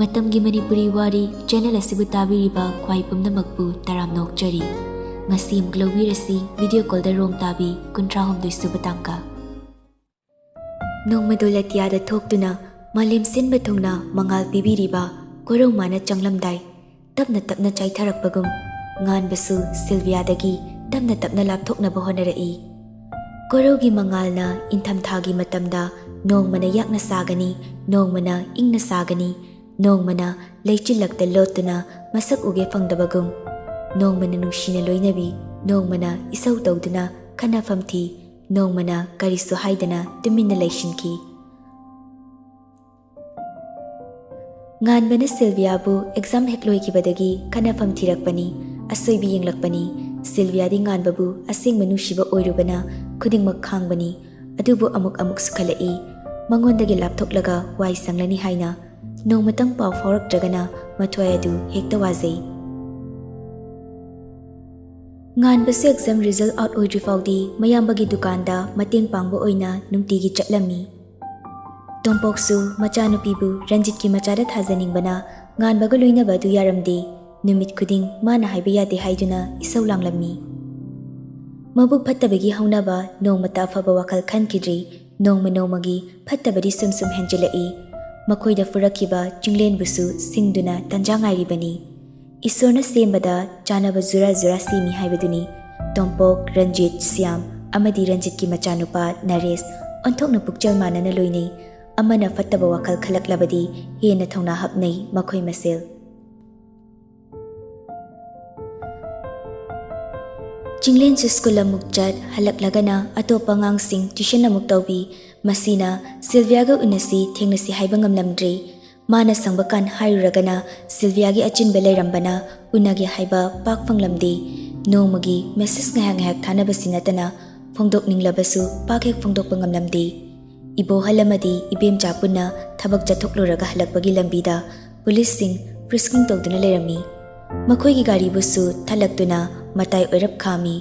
Matamgi Manipuri Wari channel asibu tabiriba khwai pumnamakpu taram nokchari. Ngasi amglawirasi video call da rong Tabi kuntra hom duisu batangka. Nong madolatiya da thoktuna malim sin bathungna mangal pibiriba korong mana changlamdai tapna chaitharakpagum ngan basu Sylvia dagi tapna lapthokna bahonari. Korogi mangalna inthamthagi matamda nong mana yakna sagani nong mana ingna sagani nong mana leichilakta lotuna masak uge fangdabagum nong mana nungshina loinabi nong mana isau tawduna khanafam thi nong mana karisu haidana tuminna leishinki ngan bana Sylvia bu exam hekloi kibadagi khanafam thirakpani asoibi yenglakpani Sylvia di ngan babu asing manushiba oirubana khudingmak khangbani adubu amuk sukhalai mangondagi lapthoklaga wai sanglani haina nong matang pau faurakdragana mathwai adu hekta wazai ngan basu exam result out oidri faudi mayambagi dukanda mateng pangbo oina nungtigi chatlami tompoksu machanupibu Ranjit ki machada thajaningbana ngan baga loina badu yaramde numit khuding mana haiba yade haiduna isau langlammi mabuk phattabagi haunaba nong mata faba wakal khankidri nong manomagi phattabadi sumsum henjelai makoida furakiba chinglen busu singduna tanjangairibani Isorna sembada chanaba zura simi haibaduni Tompok Ranjit Syam amadi Ranjit ki machanupa Naresh onthokna pukchal manana loinei amana fattaba wakal khalaklabadi hena thongna hapnei makhoi masel Chinglen school amuk chat halaklagana atopa ngangsing tuition amuk tawbi masina Sylvia ga unasi thengnasi haiba ngamlamdre mana sangbakan hairuragana Sylvia gi achin belairambana unagi haiba pak fanglamde nomagi message ngahak thanaba sinatana phongdok ninglabasu pakhek phongdok pangamlamde ibo halamadi ibem chapuna thabak chathokloraga halakpagi lambida police sing frisking tawduna lerami makhoi gi gari busu thalaktuna matai oirap khami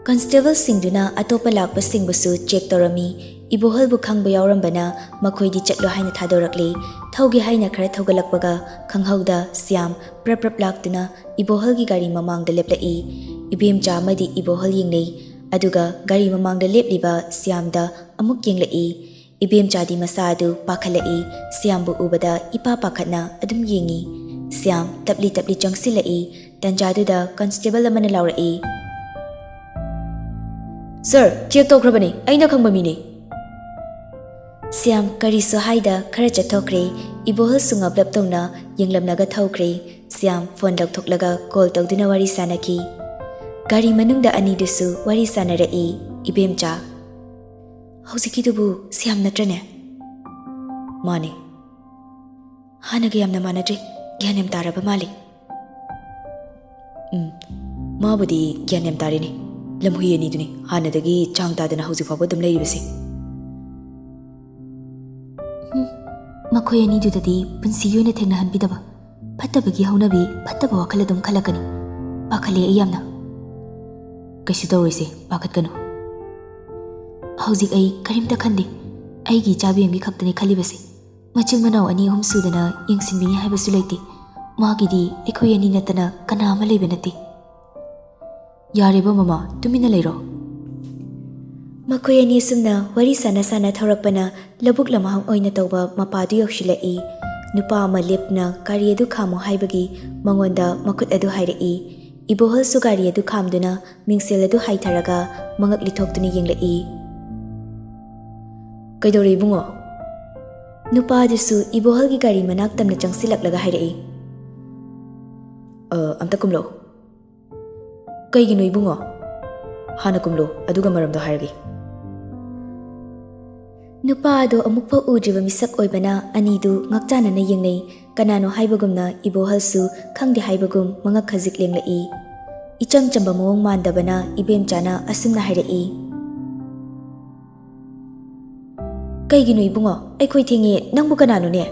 constable singduna atopa lakpa singbusu check torami ibohal bu khangba yaurambana makhoi di chatlo haina thadorakle thaugi haina khara thaugalakpaga khanghauda Syam prap laktuna ibohal gi gari mamangda leplai ibem cha madi ibohal yingnei aduga gari mamangda lepliba Syamda amuk yenglai ibem cha di masadu pakhalai Syam bu ubada ipa pakhatna adum yengi Syam tapli changsilai tanjaduda constable amana laurai Sir check tokrabani aina khangba mini Syam kari sohaida khara chathokre ibohal sunga blaptona yenglamnaga thokre Syam phone lakthoklaga call tawduna wari sanaki gari manungda ani dusu wari sanarai ibemcha hojiki dubu Syam natrane mane hanaga yamna manadre gyanem taraba mali mabudi gyanem tarini lamhui ani duni hanadagi changtadana hoji fabo dum leiribase makhoi ani dudadi punsi yoina thengna hanbidaba phattabagi haunabi phattaba wakhala dum khalakani pakhale ayamna kaisu tawise pakhatkanu hojik ai karimta khande aigi chabiyamgi khaktani khalibase maching manau ani hum sudana yengsinbini haibasu leite magidi ekhoi ani natana kana ama leibenati yareba mama tumina leiro makhoi ani sumna wari sana thorakpana labuk lamaham oina tawba mapadu yokshilai nupa ama lepna kari adu khamo haibagi mangonda makut adu hairai ibohal su kari adu khamduna mingsel adu haitharaga mangak lithoktuni yenglai kaidore bungo nupa dusu ibohal gi gari manak tamna changsilaklaga hairai amta kumlo kaigino ibungo hana kumlo aduga maramdo hairgi nupa ado amukpa udriba misak oibana anidu ngakchanana yengnei kanano haibagumna ibohalsu khangde haibagum mangak khajik lenglai icham chamba mawong mandabana ibemchana asumna hairai kaigino ibungo aikhoi thengi nangbu kanano ne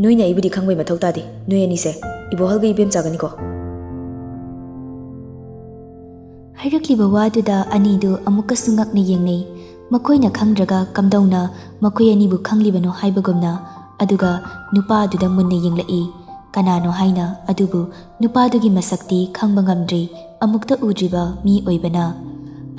noina ibudi khangbai mathau tade noi ani se ibohalga ibemchagani ko Harakliba waduda anidu amukka sungakna yengnei Makoina khangdraga kamdauna makoi anibu khanglibano haibagumna aduga nupa aduda munna yenglai kanano haina adubu nupa adugi masakti khangba ngamdri amukta udriba mi oibana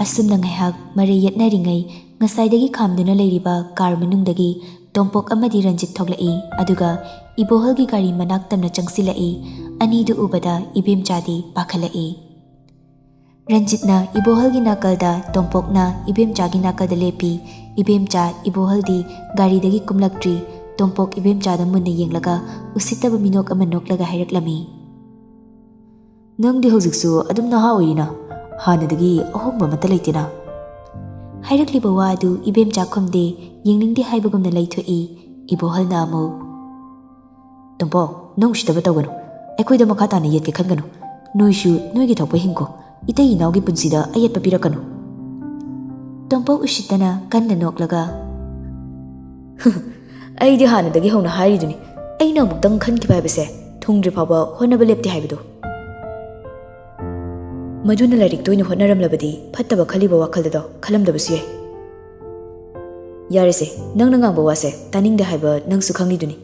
asumna ngaihak mare yetnaringai ngasaidagi khamduna leiriba car manungdagi tompok amadi Ranjit thoglai aduga ibohalgi gari manak tamna changsilai anidu ubada ibemchadi pakhalai Ranjitna ibohalgi nakalda tompokna ibemchagi nakalda lepi ibemcha ibohaldi gari dagi kumlaktri tompok ibemchada munna yenglaga usitaba minok ama noklaga hairaklami Nangdi hojiksu adum naha oirina hanadagi ahomba mata leitena hairakliba wa adu ibemcha khomde yengningdi haibagumna leithoi ibohalna amu Tompok nong usitaba tawganu aikoida makha tana yetke khanganu noishu noigi thokpa hingko Itai inaugi punsida ayat papirakanu. Tompok usitana kanna noklaga. Aidi hanadagi hauna hairiduni. Aina amuktang khankiba haibase thungdri phaba honaba lepti haibidu. Maduna larik toina hotnaramlabadi phattaba khaliba wakhalda khalamdabasu yai. Yarese nangna ngangba wase taningda haiba nangsu khangliduni.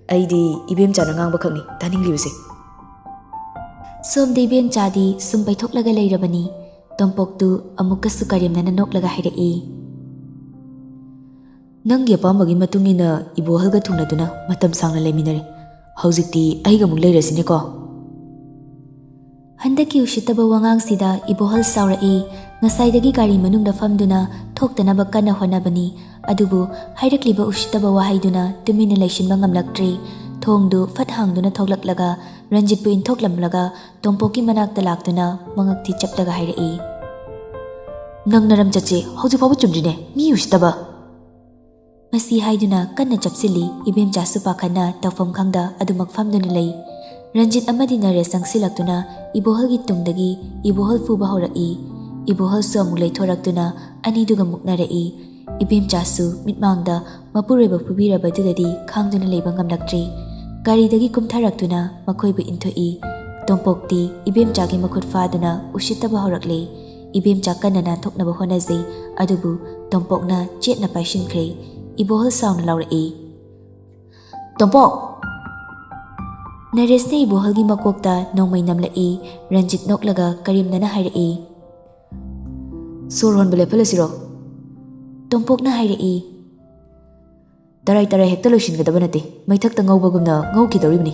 Aidi ibemchana ngangba khangni taninglibase. Som Debian Chadi sumpai thoklaga leirabani tompok tu amukka sukarimna noklaga hairai Nanggi apambagi matungina ibohalga thungnaduna matam sangna leminare haujikti aiga muk leirasine ko Handaki usitaba wangang sida ibohal saurai ngasaidagi gari manungda famduna thoktanaba kana honabani adubu hairakliba usitaba wahaiduna tumina leishinba ngamlaktre thongdu fat hangduna thoklaklaga Ranjit bu inthoklamlaga tompoki manakta laktuna mangakti chaplaga hairai Nang naram chache hauju phabu chumdrine mi usitaba Masi haiduna kanna chapsili ibemcha su pakhana tawfam khangda adumak famduna lei Ranjit amadi nare sangsilaktuna ibohalgi tungdagi ibohal fuba horai ibohal su amuk leithoraktuna aniduga muknarai ibemcha su mitmangda mapureba phubiraba dudadi khangduna leiba ngamlaktri Gari dagi kumtharaktuna makoibu inthoi tompokti ibemchagi makhut faduna usitaba horakle ibemcha kanana thoknaba honajai adubu tompokna chetna paishinkhre ibohal sauna laurai Tompok Naresne ibohalgi makokta nongmai namlai Ranjit noklaga karimnana hairai Sor honba lephalasiro Tompokna hairai Tarai hekta loishingadaba nate maithakta ngaubagumna ngaukidoribni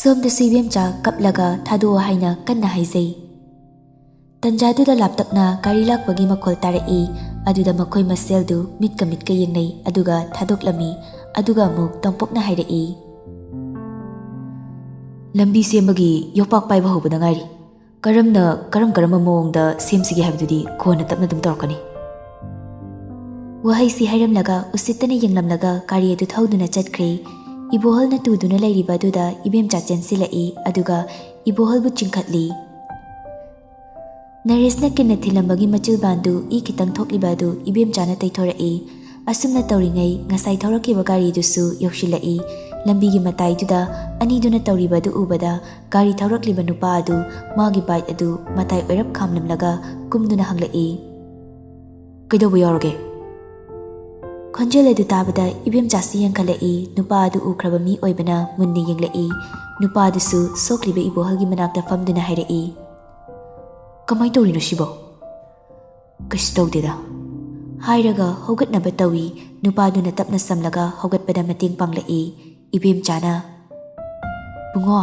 Somda ibemcha kaplaga thado haina kanna haijai Tanjaduda laptakna gari lakpagi makhol tarai aduda makhoi maseldu mitka yengnai aduga thadoklami aduga amuk tompokna hairai Lambi sembagi yopak paiba hobada ngairi karam mawongda semsigi habdudi khona tapna dum torkani Wahai si hairamlaga usitana yenglamlaga gari adu thauduna chatkre ibohalna tuduna leiriba duda ibemcha chensilai aduga ibohalbu chingkhatli Naresna kinna thilambagi machil bandu I kitang thokliba du ibemchana taithorai asumna tauringai ngasai thoraki gari dusu yokshilai lambigi matai duda aniduna tauriba du ubada gari thaurakliba nupa adu magi bite adu matai oirap khamlamlaga kumduna hanglai Kaidobu yaroge Khonjel adu tabada ibemcha si yankhalai nupa adu ukraba mi oibana munni yenglai nupa adu su sokliba ibohalgi manakta famduna hairai Kamai torino sibo Kaisu tawdeda Hairaga hogatnaba tawi nupaduna tapna samlaga hogatpada mating panglai ibemchana Bungo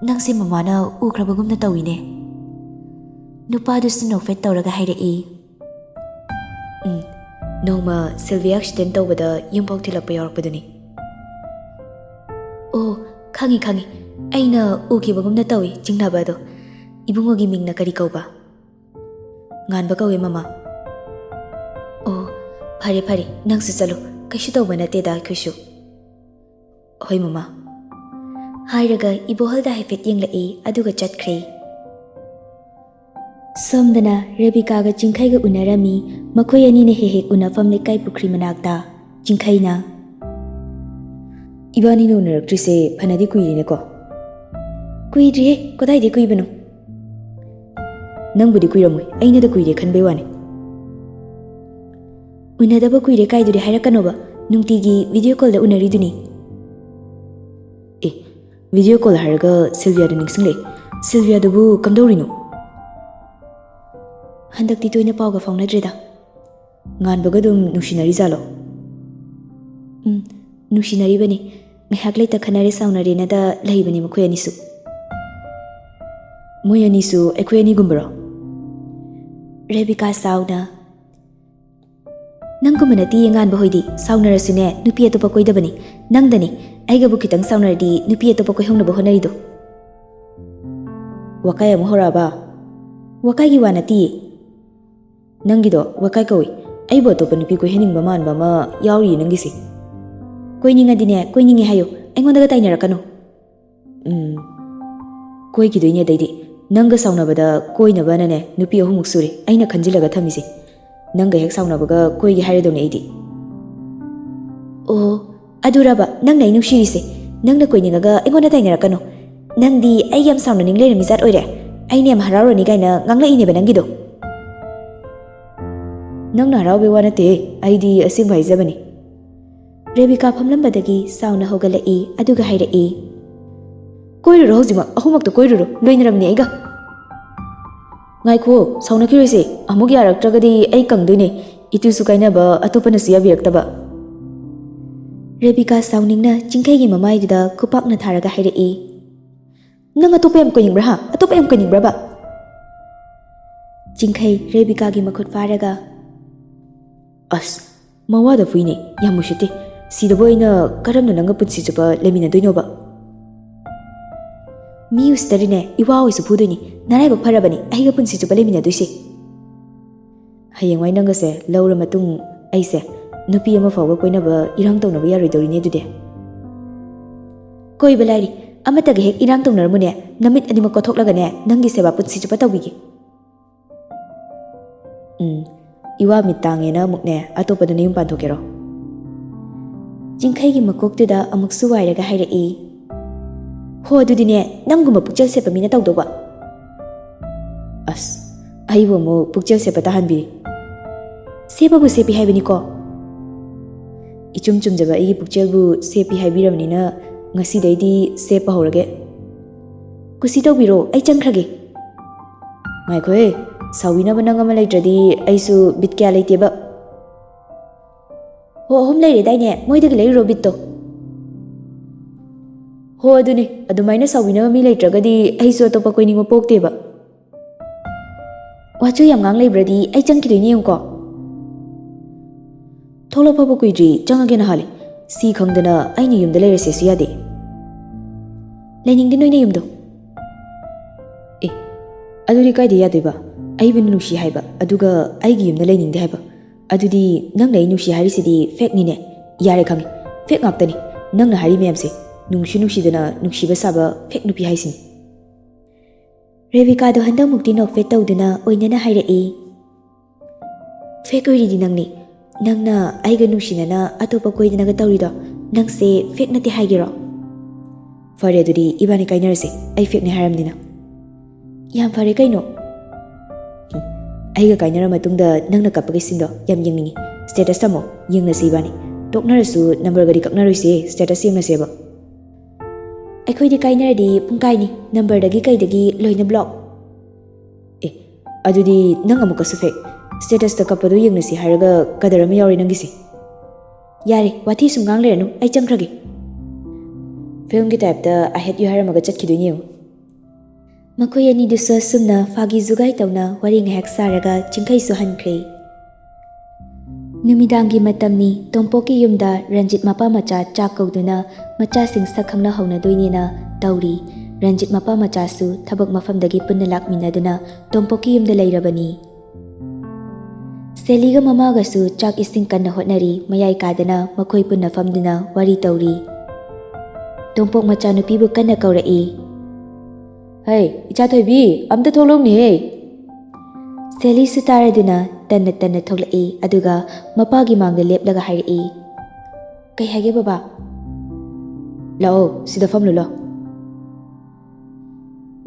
nangse mamana ukrabagumna tawine Nupadu sunofet tawraga hairai Noma Sylvia accident tawbada yumpok thilakpa yarakpaduni Oh khangi aina ukibagumna tawi jingnabado ibungogi mingna kari kauba Nganba kawe mama Oh phare nangsu chalo kaisu tawba nateda khusu Hoi mama Hairaga ibohalda haifet yenglai aduga chatkre Somdana Rebikaga Jinkhaiga unarami makhoi ani ne hehek unafam lekai pukri manakta Jinkhaina Ibani no unaraktrise phanadi kuirine ko Kuidriye kodai de kuibanu Nangbudi kuiramoi aina da kuire khanbe wani Unadaba kuire kaiduri hairakanoba nungtigi video call da unariduni. Video call haraga Sylvia du ningsingle. Sylvia dubu kamdorino. Handakti toina pauga faunadreda. Nganbaga dum nungsinari zalo. Nungsinari bani. Ngahak laita khanare saunare na da lahibani makhoi anisu. Moy anisu ekoi ani gumbaro. Rebecca sauna. Nangkumana ti nganba hoidi saunarasune nupi atopa koidabani. Nangdani aigabu kitang saunardi nupi atopa koi hongnaba honarido. Wakai amu horaba. Wakai gi wanati. Nangido wakai kawi. Aibo atopa nupi koi hening baman bama yauri nangisi. Koiningadine koiningi hayo. Aingondaga tainarakano. Koi kidoine daidi. Nanga saunabada koinabanane nupi ahumuk suri. Aina khanjilaga thamisi. Nanga hek saunabaga koigi hairadone aidi. Oh, aduraba nangna inushirisi. Nangna koiningaga aingonda tainarakano. Nangdi ai yam sauna ningle mizat oire. Aine am hararoni gaina ngangla ineba nangido. Nangna haraube wanate aidi asingba haizabani. Rebecca phamlambadagi sauna hogalai aduga hairai. Koiruro hojima ahumakto koiruro loinaramni aiga. Ngaikho sauna kiroise amuk yaraktragadi ai kangdoine itusu kainaba atopanasu yabiraktaba. Rebecca sauningna chingkaigi mamaidida kupakna tharaga hairai. Nang atopa yam koiningbra ha atopa yam koiningbra ba. Chingkai Rebecca gi makhut faraga. Mawada fuine yamushite. Sidabo ina karamna nanga putsi chupa lemina doinoba. Mi ustarine iwa oisu phudoini naraiba pharabani aiga punsi chupa lemina doise. Hayengwai nanga se laura matung aise nupi ama fawga koinaba irang tawnaba yaroidorine dude. Koi balari amataga hek irang tawnarmune namit anima kothoklagane nangi seba punsi chupa tawbigi. Iwa mitangena mukne atopada niyum panthokero. Chingkai gi makoktuda amuksu wairaga hairai. Ho adudine nanguma pukchal sepa mina tawdoba. Aibo mo pukchal sepa tahanbiri. Sepabu sepi haibani ko. Ichum chumjaba igi pukchalbu sepi haibiramnina ngasidaidi sepa horage. Kusi tawbiro ai changkhrage. Ngaikhoe sawinaba nangama laitradi aisu bit kya laiteba. Ho ahum laire daine moidagi lairo bitto. Ho aduni adumaina sawinaba mi laitragadi aisu atopa koiningma pokteba. Wachu yam ngang laibradi ai changkidoine yungko. Tholapaba kuidri changagena hale. Si khangdana aini yumda lairase su yade. Lainingdi noina yumdo. Aduri kaide yadoiba. Aibana nushi haiba aduga aigi yumda lainingde haiba. Adudi nangna ai nushi harisidi fake nine. Yare khangi. Fake ngaptani. Nangna hari mayamse. Nungshu nushidana nukshiba saba fake nupi haisini. Rebecca do handang mukti nok fake tawduna oinana hairai. Fake oiridi nangni. Nangna aiga nushinana atopa koidanaga tawrido. Nangse fake nati haigiro. Fare adudi ibani kainarase. Ai fake ne haramdina. Yam fare kaino. Aiga kainara matungda nangna kapaga sindo yam yengningi. Status tamo yengnase ibani. Toknarasu number gadi kaknaroise status yengnaseba. Aikoidi kainaradi pungkaini number dagi kaidagi loina block. Adudi nang amukasu fake. Status ta kapadu yengnasi haraga kadarama yauri nangisi. Yare wathi sungang leranu ai changkrage. Film ki type da I hate you haramaga chatkidoini yo. Makhoi ani dusa sumna fagi zugai tawna wari ngahak saraga chingkai su hankre. Numidangi matamni tongpoki yumda Ranjit mapa macha chak kauduna macha sing sakhangna hauna doinena tawri. Ranjit mapa macha su thabak mafamdagi punna lakminaduna tongpoki yumda lairabani. Seliga mamaga su chak ising kanna hotnari mayai kadana makhoi punna famduna wari tawri. Tongpok macha nupibu kanna kaurai. Hey, icha thoibi amta tholong ni hey. Seli su taraduna tanna tholai aduga mapagi mangda leplaga hairai. Kai hage baba. Lao sida famlu lo.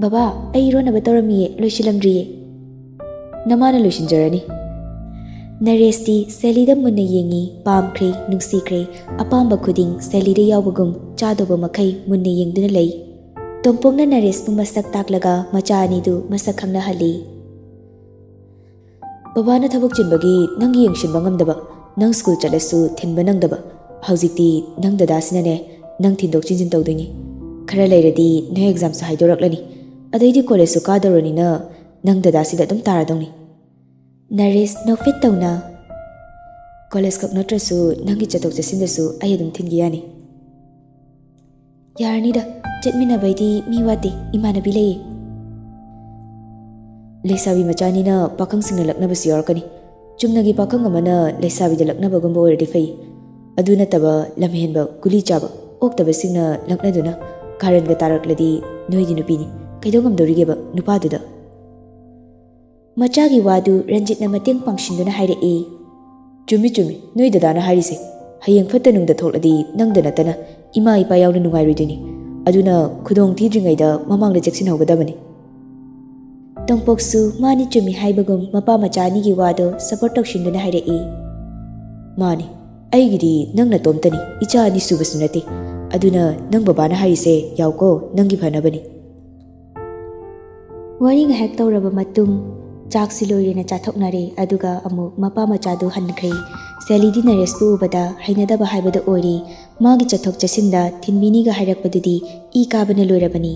Baba ai ronaba tawramiye loisilamdriye. Namana loisinjarani. Naresty Selida munna yengi pamkhre nungsikre apamba khuding Selida yawbagum chadoba makai munna yengduna lei. Tompokna Nares bu masak taklaga macha anidu masak khangna hali. Babana thabuk chinbagi nangi yengshinba ngamdaba nang school chalasu thinba nangdaba haujikti nang dada sinane nang thindok chinjin tawdini khara leiradi no exam sa haidoraklani adaidi college su kadaroni na nang dada sida dum taradongni. Nares no fit tawna college kak notrasu nangi chatok chasindasu ai adum thingi yani. Yarnida chetmina baidi mi wate imanabi lei. Leisabi machanina pakang singna laknabasi yorkani chumnagi pakang amana leisabi da laknabagumba oradi fai adu nataba lamhenba guli chaba oktaba singna laknaduna karan ga tarakladi noidi nupini kaidongam dorigeba nupaduda. Machagi wadu Ranjitna mateng pangshinduna hairei. Chumi noi dadana hairise hayeng fatta nungda thokladi nangda natana ima ipa yawna nungairuidini aduna khudong thidringaida mamangda jeksin haugadabani. Tongpoksu mani chumi haibagum mapa machani gi wado support tokshinduna hairei. Mani aigidi nangna tomtani icha ani subasu nate aduna nang babana hairise yawko nangi phanabani. Wari ngahak tawraba matung chak siloirena chathoknare aduga amuk mapa machadu hankhre. Selidi Narespu ubada hainadaba haibada ori magi chathok chasinda thinbini ga hairakpadudi I kabana loirabani.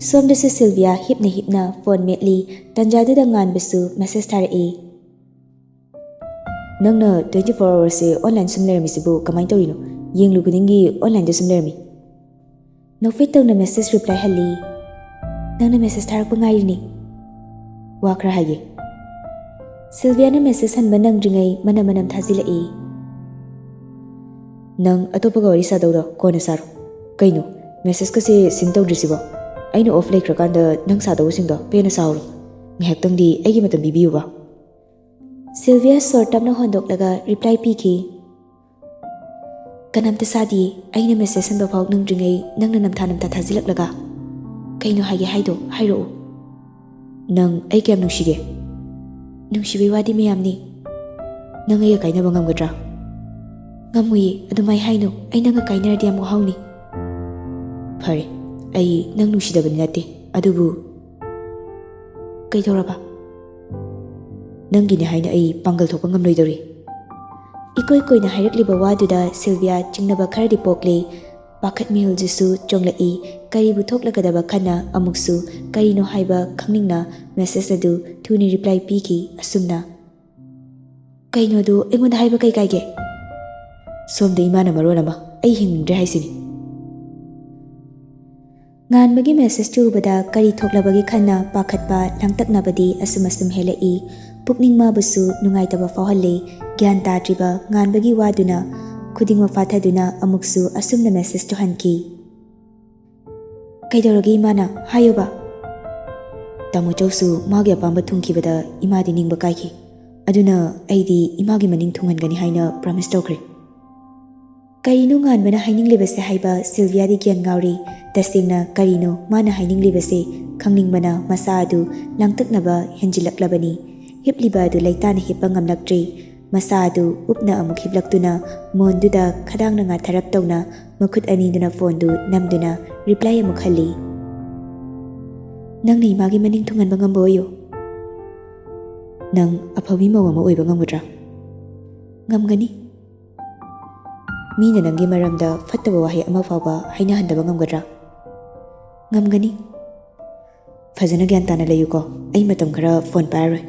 Somdasu Sylvia hipna phone metli tanjaduda nganbasu message tharai. Nangna 24 hours se online sum lermisibu kamai tawrino yenglu kudingi online da sum lermi. No fit tawna message reply halli. Nangna message tharakpa ngairini. Wakra haye. Sylvia na message hanba nangdringai manam thazilai. Nang atopaga wari sadawda kona saru. Kaino message kasi sin tawdrisibo. Aina off laikrakanda nang sadawsingdo pena sauru. Ngahaktangdi aigi matam bibiyuba. Sylvia sortamna hondoklaga reply piki. Kanamta sadi aina message hanba phawk nangdringai nangna namtha thazilaklaga. Kaino haye haido hairo. Nang ay kayam nungshige. Nungshibay wadi mayamni. Nang ay kaina ba ngamgadra? Ngamuyi adumay haino ay nang kainaradi amu hawni. Pare, ay nang nungshidabani nate. Adubu. Kaidoraba. Nang gini haina ay panggal thopa ngamnoidori. Ikoy na hairakliba waduda Sylvia chingnaba kharadi pokle. Pakat mihul jisu chonglai karibu thoklagadaba khana amuksu karino haiba khangningna message adu thuni reply piki asumna. Kaino du engonda haiba kai kaige. Somda imana maronama ai hingdre haisini. Nganbagi message chubada kari thoklabagi khana pakhatpa langtaknabadi asum helai pukningma busu nungaitaba fawhalle gyan tadriba nganbagi waduna khuding mafathaduna amuksu asumna message to hanki. Kaidoragi imana hayoba. Tamu chausu magi apamba thungkibada imadi ningba kaiki. Aduna aidi imagi maning thungangani haina promise tokre. Karino nganbana haininglibase haiba Sylvia di gyan ngauri tasingna karino mana haininglibase khangningbana masa adu langtaknaba henjilaklabani hipliba adu laitana hipangam laktri. Masa adu upna amuk hiblaktuna monduda khadangna nga tharap tawna makhut aninduna phone du namduna reply amuk halli. Nang nei magi maning thungan bangam boyo. Nang aphawi mawama oiba ngamudra. Ngamgani. Mina nangi maramda fattaba wahi ama fawba haina handaba ngamgadra. Ngamgani. Fazana gyan tana layuko ay matam khara phone paroi.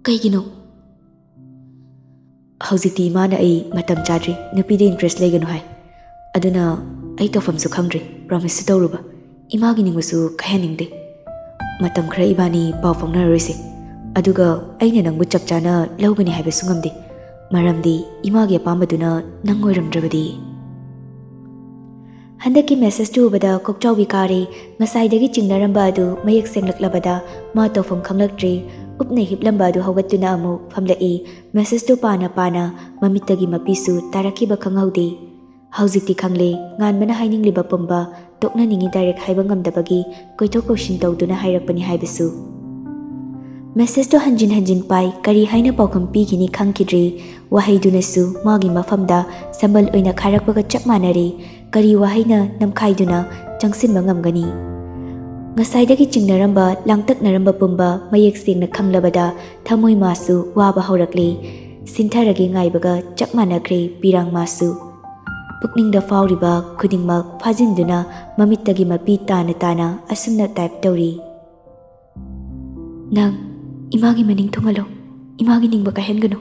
Kaigino. Haujikti imana ay matam chadri nupidi interest laiganu hai aduna ay tofamsu khangdri promise tawruba imagi ningwasu khayaningde matam khara ibani paw fawnarose aduga aina nangbu chapchana lawgani haiba sungamde maramdi imagi apamaduna nangoiramdrabadi handaki message tubada kokchawbi kare ngasaidagi chingnaramba adu mayak senglaklabada ma tofam khanglakdri upna hiplamba adu hawatuna amu famlai message to pana mamitagi mapisu tarakiba khanghaude haujikti khangle nganbana hainingliba pamba tokna ningi direct haiba ngamdabagi koithok koshin tawduna hairakpani haibasu ꯃꯦꯁꯦꯖꯇꯣ ꯍꯟꯖꯤꯟ ꯍꯟꯖꯤꯟ ꯄꯥꯏ ꯀꯔꯤ ꯍꯥꯏꯅ ꯄꯥꯎꯈꯨꯝ ꯄꯤꯈꯤꯅꯤ ꯈꯪꯈꯤꯗ꯭ꯔꯤ ꯋꯥꯍꯩꯗꯨꯅꯁꯨ ꯃꯥꯒꯤ ꯃꯐꯝꯗ ꯁꯝꯕꯜ ꯑꯣꯏꯅ ꯈꯥꯏꯔꯛꯄꯒ ꯆꯞ ꯃꯥꯟꯅꯔꯦ ꯀꯔꯤ ꯋꯥꯍꯩꯅ ꯅꯝꯈꯥꯏꯗꯨꯅ ꯆꯪꯁꯤꯟꯕ ꯉꯝꯒꯅꯤ ꯉꯁꯥꯏꯗꯒꯤ ꯆꯤꯡꯅꯔꯝꯕ ꯂꯥꯡꯇꯛꯅꯔꯝꯕ ꯄꯨꯝꯕ ꯃꯌꯦꯛ ꯁꯦꯡꯅ ꯈꯪꯂꯕꯗ ꯊꯃꯣꯏ ꯃꯥꯁꯨ ꯋꯥꯕ ꯍꯧꯔꯛꯂꯦ ꯁꯤꯟꯊꯔꯒꯦ ꯉꯥꯏꯕꯒ ꯆꯞ ꯃꯥꯟꯅꯈ꯭ꯔꯦ ꯄꯤꯔꯥꯡ ꯃꯥꯁꯨ ꯄꯨꯛꯅꯤꯡꯗ ꯐꯥꯎꯔꯤꯕ ꯈꯨꯗꯤꯡꯃꯛ ꯐꯥꯖꯤꯟꯗꯨꯅ ꯃꯃꯤꯠꯇꯒꯤ ꯃꯄꯤ ꯇꯥꯅ ꯇꯥꯅ ꯑꯁꯨꯝꯅ ꯇꯥꯏꯞ ꯇꯧꯔꯤ ꯅꯪ ꯏꯃꯥꯒꯤ ꯃꯅꯤꯡ ꯊꯨꯡꯍꯜꯂꯣ ꯏꯃꯥꯒꯤ ꯅꯤꯡꯕ ꯀꯥꯏꯍꯟꯒꯅꯨ